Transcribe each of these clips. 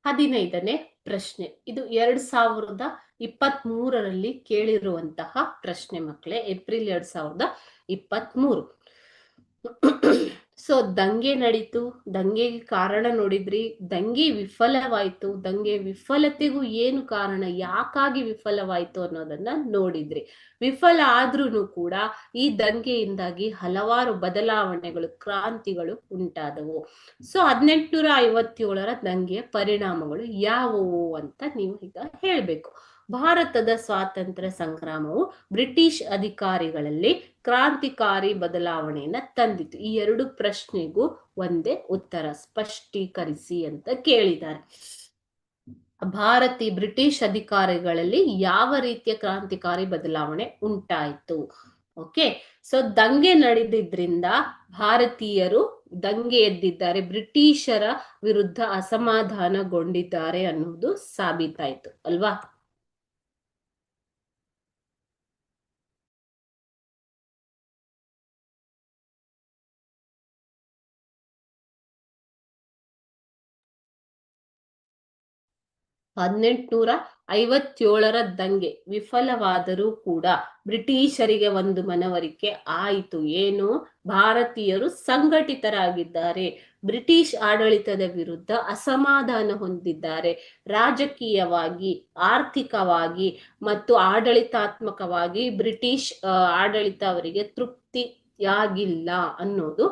15ನೇ ಪ್ರಶ್ನೆ. ಇದು 2023ರಲ್ಲಿ ಕೇಳಿರುವಂತಹ ಪ್ರಶ್ನೆ ಮಕ್ಕಳೇ. ಏಪ್ರಿಲ್ 2023. ಸೊ ದಂಗೆ ನಡೀತು. ದಂಗೆಗೆ ಕಾರಣ ನೋಡಿದ್ರಿ. ದಂಗೆ ವಿಫಲವಾಯ್ತು. ದಂಗೆ ವಿಫಲತೆಗೂ ಏನು ಕಾರಣ, ಯಾಕಾಗಿ ವಿಫಲವಾಯ್ತು ಅನ್ನೋದನ್ನ ನೋಡಿದ್ರಿ. ವಿಫಲ ಆದ್ರೂ ಕೂಡ ಈ ದಂಗೆಯಿಂದಾಗಿ ಹಲವಾರು ಬದಲಾವಣೆಗಳು, ಕ್ರಾಂತಿಗಳು ಉಂಟಾದವು. ಸೊ 1857ರ ದಂಗೆಯ ಪರಿಣಾಮಗಳು ಯಾವುವು ಅಂತ ನೀವು ಈಗ ಹೇಳ್ಬೇಕು. ಭಾರತದ ಸ್ವಾತಂತ್ರ್ಯ ಸಂಗ್ರಾಮವು ಬ್ರಿಟಿಷ್ ಅಧಿಕಾರಿಗಳಲ್ಲಿ ಕ್ರಾಂತಿಕಾರಿ ಬದಲಾವಣೆಯನ್ನ ತಂದಿತು. ಈ ಎರಡು ಪ್ರಶ್ನೆಗೂ ಒಂದೇ ಉತ್ತರ, ಸ್ಪಷ್ಟೀಕರಿಸಿ ಅಂತ ಕೇಳಿದ್ದಾರೆ. ಬ್ರಿಟಿಷ್ ಅಧಿಕಾರಿಗಳಲ್ಲಿ ಯಾವ ರೀತಿಯ ಕ್ರಾಂತಿಕಾರಿ ಬದಲಾವಣೆ ಉಂಟಾಯಿತು? ಓಕೆ, ಸೊ ದಂಗೆ ನಡೆದಿದ್ರಿಂದ ಭಾರತೀಯರು ದಂಗೆ ಎದ್ದಿದ್ದಾರೆ, ಬ್ರಿಟಿಷರ ವಿರುದ್ಧ ಅಸಮಾಧಾನಗೊಂಡಿದ್ದಾರೆ ಅನ್ನೋದು ಸಾಬೀತಾಯ್ತು ಅಲ್ವಾ? ಹದಿನೆಂಟುನೂರ 57ರ ದಂಗೆ ವಿಫಲವಾದರೂ ಕೂಡ ಬ್ರಿಟಿಷರಿಗೆ ಒಂದು ಮನವರಿಕೆ ಆಯಿತು. ಏನು? ಭಾರತೀಯರು ಸಂಘಟಿತರಾಗಿದ್ದಾರೆ, ಬ್ರಿಟಿಷ್ ಆಡಳಿತದ ವಿರುದ್ಧ ಅಸಮಾಧಾನ ಹೊಂದಿದ್ದಾರೆ, ರಾಜಕೀಯವಾಗಿ, ಆರ್ಥಿಕವಾಗಿ ಮತ್ತು ಆಡಳಿತಾತ್ಮಕವಾಗಿ ಬ್ರಿಟಿಷ್ ಆಡಳಿತ ಅವರಿಗೆ ತೃಪ್ತಿಯಾಗಿಲ್ಲ ಅನ್ನೋದು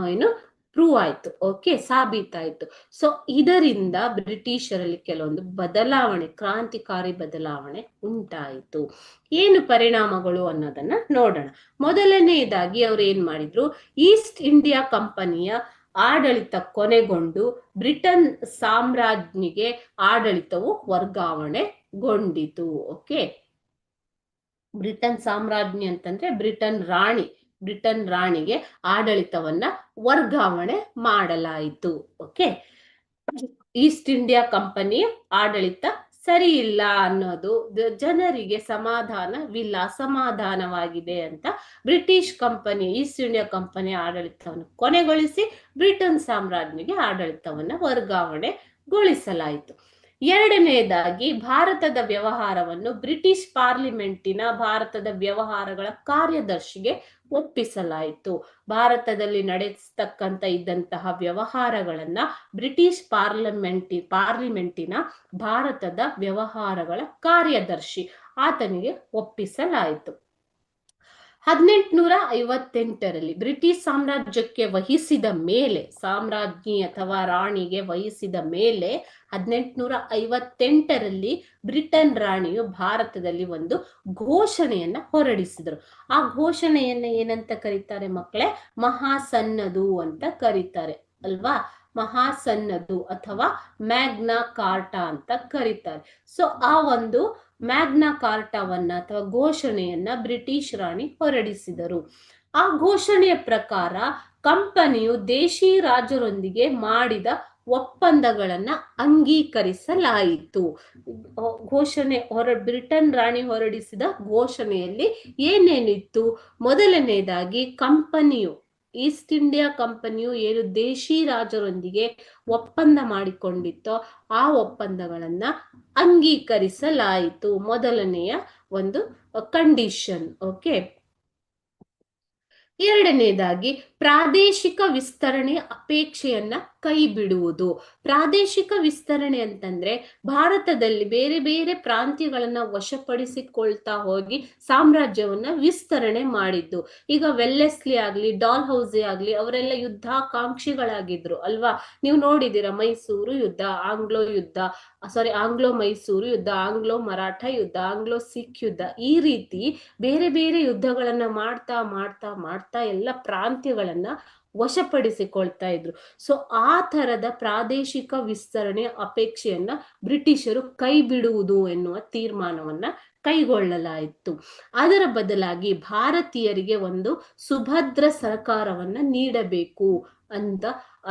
ಏನು ಪ್ರೂವ್ ಆಯ್ತು. ಓಕೆ, ಸಾಬೀತಾಯ್ತು. ಸೊ ಇದರಿಂದ ಬ್ರಿಟಿಷರಲ್ಲಿ ಕೆಲವೊಂದು ಬದಲಾವಣೆ, ಕ್ರಾಂತಿಕಾರಿ ಬದಲಾವಣೆ ಉಂಟಾಯಿತು. ಏನು ಪರಿಣಾಮಗಳು ಅನ್ನೋದನ್ನ ನೋಡೋಣ. ಮೊದಲನೆಯದಾಗಿ ಅವ್ರು ಏನ್ ಮಾಡಿದ್ರು, ಈಸ್ಟ್ ಇಂಡಿಯಾ ಕಂಪನಿಯ ಆಡಳಿತ ಕೊನೆಗೊಂಡು ಬ್ರಿಟನ್ ಸಾಮ್ರಾಜ್ಞಿಗೆ ಆಡಳಿತವು ವರ್ಗಾವಣೆಗೊಂಡಿತು. ಓಕೆ, ಬ್ರಿಟನ್ ಸಾಮ್ರಾಜ್ಞಿ ಅಂತಂದ್ರೆ ಬ್ರಿಟನ್ ರಾಣಿಗೆ ಆಡಳಿತವನ್ನ ವರ್ಗಾವಣೆ ಮಾಡಲಾಯಿತು. ಓಕೆ, ಈಸ್ಟ್ ಇಂಡಿಯಾ ಕಂಪನಿ ಆಡಳಿತ ಸರಿ ಇಲ್ಲ ಅನ್ನೋದು ಜನರಿಗೆ ಅಸಮಾಧಾನವಾಗಿದೆ ಅಂತ British company, East India company ಆಡಳಿತವನ್ನು ಕೊನೆಗೊಳಿಸಿ ಬ್ರಿಟನ್ ಸಾಮ್ರಾಜ್ಞಿಗೆ ಆಡಳಿತವನ್ನ ವರ್ಗಾವಣೆಗೊಳಿಸಲಾಯಿತು. ಎರಡನೆಯದಾಗಿ ಭಾರತದ ವ್ಯವಹಾರವನ್ನು ಬ್ರಿಟಿಷ್ ಪಾರ್ಲಿಮೆಂಟಿನ ಭಾರತದ ವ್ಯವಹಾರಗಳ ಕಾರ್ಯದರ್ಶಿಗೆ ಒಪ್ಪಿಸಲಾಯಿತು. ಭಾರತದಲ್ಲಿ ನಡೆಸ್ತಕ್ಕಂತ ಇದ್ದಂತಹ ವ್ಯವಹಾರಗಳನ್ನ ಬ್ರಿಟಿಷ್ ಪಾರ್ಲಿಮೆಂಟಿನ ಭಾರತದ ವ್ಯವಹಾರಗಳ ಕಾರ್ಯದರ್ಶಿ ಆತನಿಗೆ ಒಪ್ಪಿಸಲಾಯಿತು. 1858ರಲ್ಲಿ ಬ್ರಿಟಿಷ್ ಸಾಮ್ರಾಜ್ಯಕ್ಕೆ ವಹಿಸಿದ ಮೇಲೆ, ಸಾಮ್ರಾಜ್ಞಿ ಅಥವಾ ರಾಣಿಗೆ ವಹಿಸಿದ ಮೇಲೆ 1858ರಲ್ಲಿ ಬ್ರಿಟನ್ ರಾಣಿಯು ಭಾರತದಲ್ಲಿ ಒಂದು ಘೋಷಣೆಯನ್ನ ಹೊರಡಿಸಿದರು. ಆ ಘೋಷಣೆಯನ್ನ ಏನಂತ ಕರೀತಾರೆ ಮಕ್ಕಳೇ? ಮಹಾಸನ್ನದು ಅಂತ ಕರೀತಾರೆ ಅಲ್ವಾ? ಮಹಾಸನ್ನದು ಅಥವಾ ಮ್ಯಾಗ್ನಾ ಕಾರ್ಟಾ ಅಂತ ಕರೀತಾರೆ. ಸೊ ಆ ಒಂದು ಮ್ಯಾಗ್ನಾ ಕಾರ್ಟಾವನ್ನ ಅಥವಾ ಘೋಷಣೆಯನ್ನ ಬ್ರಿಟಿಷ್ ರಾಣಿ ಹೊರಡಿಸಿದರು. ಆ ಘೋಷಣೆಯ ಪ್ರಕಾರ ಕಂಪನಿಯು ದೇಶಿ ರಾಜರೊಂದಿಗೆ ಮಾಡಿದ ಒಪ್ಪಂದಗಳನ್ನ ಅಂಗೀಕರಿಸಲಾಯಿತು. ಬ್ರಿಟನ್ ರಾಣಿ ಹೊರಡಿಸಿದ ಘೋಷಣೆಯಲ್ಲಿ ಏನೇನಿತ್ತು? ಮೊದಲನೇದಾಗಿ ಈಸ್ಟ್ ಇಂಡಿಯಾ ಕಂಪನಿಯು ಏನು ದೇಶಿ ರಾಜರೊಂದಿಗೆ ಒಪ್ಪಂದ ಮಾಡಿಕೊಂಡಿತ್ತೋ ಆ ಒಪ್ಪಂದಗಳನ್ನ ಅಂಗೀಕರಿಸಲಾಯಿತು. ಮೊದಲನೆಯ ಒಂದು ಕಂಡೀಷನ್. ಓಕೆ, ಎರಡನೇದಾಗಿ ಪ್ರಾದೇಶಿಕ ವಿಸ್ತರಣೆ ಅಪೇಕ್ಷೆಯನ್ನ ಕೈ ಬಿಡುವುದು. ಪ್ರಾದೇಶಿಕ ವಿಸ್ತರಣೆ ಅಂತಂದ್ರೆ ಭಾರತದಲ್ಲಿ ಬೇರೆ ಬೇರೆ ಪ್ರಾಂತ್ಯಗಳನ್ನ ವಶಪಡಿಸಿಕೊಳ್ತಾ ಹೋಗಿ ಸಾಮ್ರಾಜ್ಯವನ್ನ ವಿಸ್ತರಣೆ ಮಾಡಿದ್ದು. ಈಗ ವೆಲ್ಲೆಸ್ಲಿ ಆಗ್ಲಿ, ಡಾಲ್ ಹೌಸಿ ಆಗ್ಲಿ, ಅವರೆಲ್ಲ ಯುದ್ಧಾಕಾಂಕ್ಷಿಗಳಾಗಿದ್ರು ಅಲ್ವಾ? ನೀವು ನೋಡಿದಿರ, ಮೈಸೂರು ಯುದ್ಧ, ಆಂಗ್ಲೋ ಮೈಸೂರು ಯುದ್ಧ, ಆಂಗ್ಲೋ ಮರಾಠ ಯುದ್ಧ, ಆಂಗ್ಲೋ ಸಿಖ್ ಯುದ್ಧ, ಈ ರೀತಿ ಬೇರೆ ಬೇರೆ ಯುದ್ಧಗಳನ್ನ ಮಾಡ್ತಾ ಮಾಡ್ತಾ ಮಾಡ್ತಾ ಎಲ್ಲ ಪ್ರಾಂತ್ಯಗಳನ್ನ ವಶಪಡಿಸಿಕೊಳ್ತಾ ಇದ್ರು. ಸೊ ಆ ತರದ ಪ್ರಾದೇಶಿಕ ವಿಸ್ತರಣೆ ಅಪೇಕ್ಷೆಯನ್ನ ಬ್ರಿಟಿಷರು ಕೈ ಬಿಡುವುದು ಎನ್ನುವ ತೀರ್ಮಾನವನ್ನ ಕೈಗೊಳ್ಳಲಾಯಿತು. ಅದರ ಬದಲಾಗಿ ಭಾರತೀಯರಿಗೆ ಒಂದು ಸುಭದ್ರ ಸರ್ಕಾರವನ್ನ ನೀಡಬೇಕು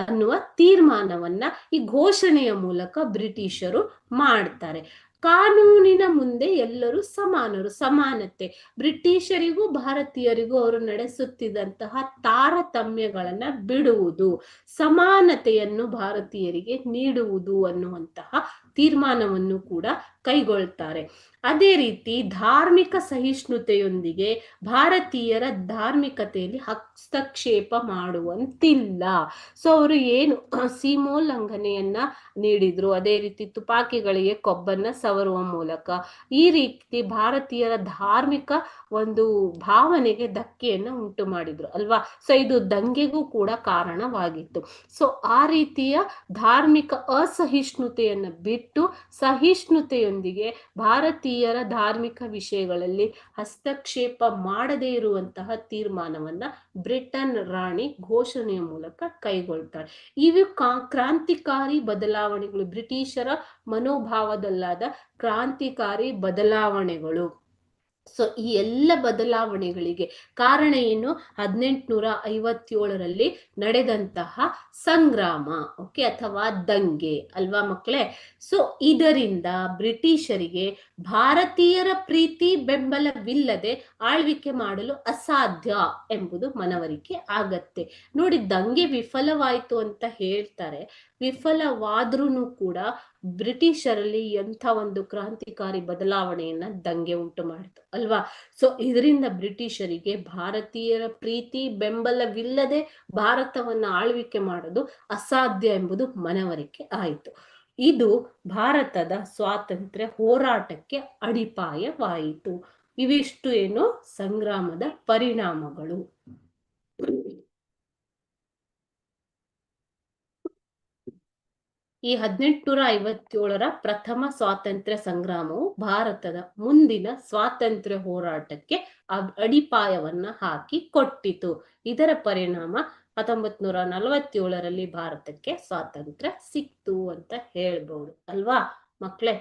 ಅನ್ನುವ ತೀರ್ಮಾನವನ್ನ ಈ ಘೋಷಣೆಯ ಮೂಲಕ ಬ್ರಿಟಿಷರು ಮಾಡ್ತಾರೆ. ಕಾನೂನಿನ ಮುಂದೆ ಎಲ್ಲರೂ ಸಮಾನರು, ಸಮಾನತೆ. ಬ್ರಿಟಿಷರಿಗೂ ಭಾರತೀಯರಿಗೂ ಅವರು ನಡೆಸುತ್ತಿದ್ದಂತಹ ತಾರತಮ್ಯಗಳನ್ನ ಬಿಡುವುದು, ಸಮಾನತೆಯನ್ನು ಭಾರತೀಯರಿಗೆ ನೀಡುವುದು ಅನ್ನುವಂತಹ ತೀರ್ಮಾನವನ್ನು ಕೂಡ ಕೈಗೊಳ್ತಾರೆ. ಅದೇ ರೀತಿ ಧಾರ್ಮಿಕ ಸಹಿಷ್ಣುತೆಯೊಂದಿಗೆ ಭಾರತೀಯರ ಧಾರ್ಮಿಕತೆಯಲ್ಲಿ ಹಸ್ತಕ್ಷೇಪ ಮಾಡುವಂತಿಲ್ಲ. ಸೊ ಅವರು ಏನು ಸೀಮೋಲ್ಲಂಘನೆಯನ್ನ ನೀಡಿದ್ರು, ಅದೇ ರೀತಿ ತುಪಾಕಿಗಳಿಗೆ ಕೊಬ್ಬನ್ನ ಸವರುವ ಮೂಲಕ ಈ ರೀತಿ ಭಾರತೀಯರ ಧಾರ್ಮಿಕ ಒಂದು ಭಾವನೆಗೆ ಧಕ್ಕೆಯನ್ನ ಉಂಟು ಮಾಡಿದ್ರು ಅಲ್ವಾ. ಸೊ ಇದು ದಂಗೆಗೂ ಕೂಡ ಕಾರಣವಾಗಿತ್ತು. ಸೊ ಆ ರೀತಿಯ ಧಾರ್ಮಿಕ ಅಸಹಿಷ್ಣುತೆಯನ್ನ ಬಿಟ್ಟು ಸಹಿಷ್ಣುತೆಯೊಂದಿಗೆ ಭಾರತೀಯರ ಧಾರ್ಮಿಕ ವಿಷಯಗಳಲ್ಲಿ ಹಸ್ತಕ್ಷೇಪ ಮಾಡದೇ ಇರುವಂತಹ ತೀರ್ಮಾನವನ್ನ ಬ್ರಿಟನ್ ರಾಣಿ ಘೋಷಣೆಯ ಮೂಲಕ ಕೈಗೊಳ್ತಾಳೆ. ಇವು ಕ್ರಾಂತಿಕಾರಿ ಬದಲಾವಣೆಗಳು, ಬ್ರಿಟಿಷರ ಮನೋಭಾವದಲ್ಲಾದ ಕ್ರಾಂತಿಕಾರಿ ಬದಲಾವಣೆಗಳು. ಸೊ ಈ ಎಲ್ಲ ಬದಲಾವಣೆಗಳಿಗೆ ಕಾರಣ ಏನು? 1857ರಲ್ಲಿ ನಡೆದಂತಹ ಸಂಗ್ರಾಮ, ಓಕೆ, ಅಥವಾ ದಂಗೆ ಅಲ್ವಾ ಮಕ್ಕಳೇ. ಸೊ ಇದರಿಂದ ಬ್ರಿಟಿಷರಿಗೆ ಭಾರತೀಯರ ಪ್ರೀತಿ ಬೆಂಬಲವಿಲ್ಲದೆ ಆಳ್ವಿಕೆ ಮಾಡಲು ಅಸಾಧ್ಯ ಎಂಬುದು ಮನವರಿಕೆ ಆಗತ್ತೆ. ನೋಡಿ, ದಂಗೆ ವಿಫಲವಾಯಿತು ಅಂತ ಹೇಳ್ತಾರೆ, ವಿಫಲವಾದ್ರೂ ಕೂಡ ಬ್ರಿಟಿಷರಲ್ಲಿ ಎಂಥ ಒಂದು ಕ್ರಾಂತಿಕಾರಿ ಬದಲಾವಣೆಯನ್ನ ದಂಗೆ ಉಂಟು ಮಾಡಿತು ಅಲ್ವಾ. ಸೊ ಇದರಿಂದ ಬ್ರಿಟಿಷರಿಗೆ ಭಾರತೀಯರ ಪ್ರೀತಿ ಬೆಂಬಲವಿಲ್ಲದೆ ಭಾರತವನ್ನ ಆಳ್ವಿಕೆ ಮಾಡೋದು ಅಸಾಧ್ಯ ಎಂಬುದು ಮನವರಿಕೆ ಆಯಿತು. ಇದು ಭಾರತದ ಸ್ವಾತಂತ್ರ್ಯ ಹೋರಾಟಕ್ಕೆ ಅಡಿಪಾಯವಾಯಿತು. ಇವಿಷ್ಟು ಏನು ಸಂಗ್ರಾಮದ ಪರಿಣಾಮಗಳು. ಈ 1857ರ ಪ್ರಥಮ ಸ್ವಾತಂತ್ರ್ಯ ಸಂಗ್ರಾಮವು ಭಾರತದ ಮುಂದಿನ ಸ್ವಾತಂತ್ರ್ಯ ಹೋರಾಟಕ್ಕೆ ಅಡಿಪಾಯವನ್ನ ಹಾಕಿ ಕೊಟ್ಟಿತು. ಇದರ ಪರಿಣಾಮ 1947ರಲ್ಲಿ ಭಾರತಕ್ಕೆ ಸ್ವಾತಂತ್ರ್ಯ ಸಿಕ್ತು ಅಂತ ಹೇಳ್ಬಹುದು ಅಲ್ವಾ ಮಕ್ಕಳೇ.